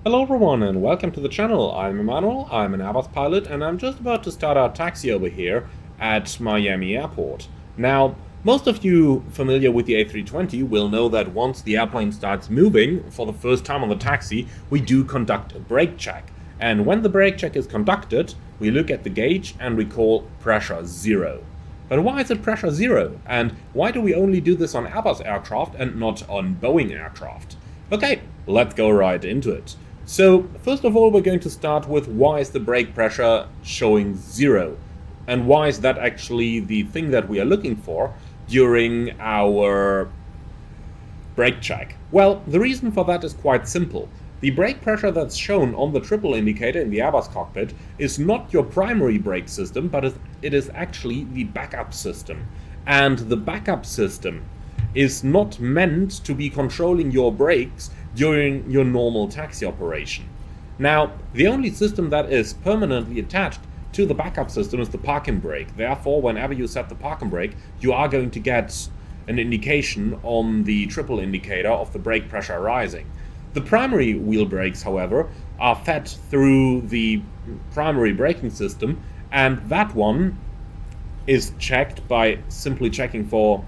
Hello everyone and welcome to the channel. I'm Emmanuel, I'm an Airbus pilot, and I'm just about to start our taxi over here at Miami Airport. Now, most of you familiar with the A320 will know that once the airplane starts moving for the first time on the taxi, we do conduct a brake check. And when the brake check is conducted, we look at the gauge and we call pressure zero. But why is it pressure zero? And why do we only do this on Airbus aircraft and not on Boeing aircraft? Okay, let's go right into it. So, first of all, we're going to start with why is the brake pressure showing zero? And why is that actually the thing that we are looking for during our brake check? Well, the reason for that is quite simple. The brake pressure that's shown on the triple indicator in the Airbus cockpit is not your primary brake system, but it is actually the backup system. And the backup system is not meant to be controlling your brakes during your normal taxi operation. Now, the only system that is permanently attached to the backup system is the parking brake. Therefore, whenever you set the parking brake, you are going to get an indication on the triple indicator of the brake pressure rising. The primary wheel brakes, however, are fed through the primary braking system, and that one is checked by simply checking for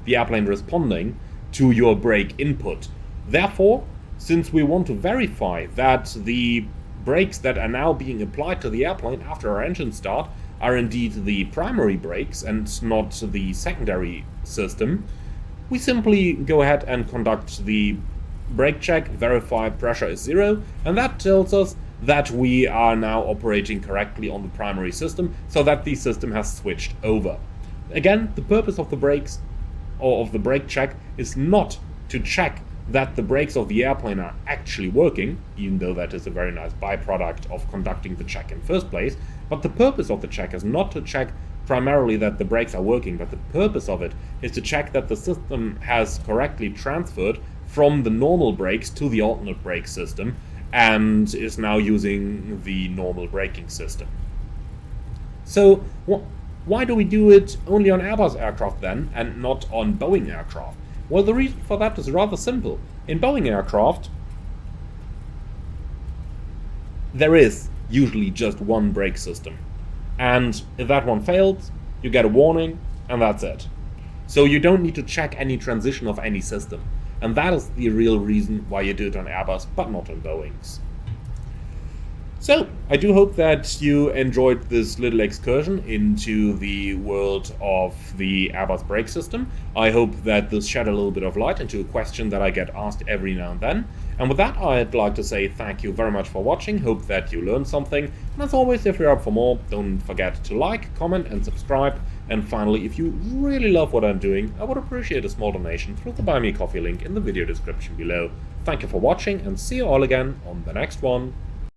the airplane responding to your brake input. Therefore, since we want to verify that the brakes that are now being applied to the airplane after our engine start are indeed the primary brakes and not the secondary system, we simply go ahead and conduct the brake check, verify pressure is zero, and that tells us that we are now operating correctly on the primary system, so that the system has switched over. Again, the purpose of the brakes or of the brake check is not to check that the brakes of the airplane are actually working, even though that is a very nice byproduct of conducting the check in first place. But the purpose of the check is not to check primarily that the brakes are working, but the purpose of it is to check that the system has correctly transferred from the normal brakes to the alternate brake system and is now using the normal braking system. So, why do we do it only on Airbus aircraft then and not on Boeing aircraft? Well, the reason for that is rather simple. In Boeing aircraft, there is usually just one brake system. And if that one fails, you get a warning, and that's it. So you don't need to check any transition of any system. And that is the real reason why you do it on Airbus, but not on Boeings. So, I do hope that you enjoyed this little excursion into the world of the Airbus brake system. I hope that this shed a little bit of light into a question that I get asked every now and then. And with that, I'd like to say thank you very much for watching, hope that you learned something. And as always, if you're up for more, don't forget to like, comment and subscribe. And finally, if you really love what I'm doing, I would appreciate a small donation through the Buy Me Coffee link in the video description below. Thank you for watching and see you all again on the next one.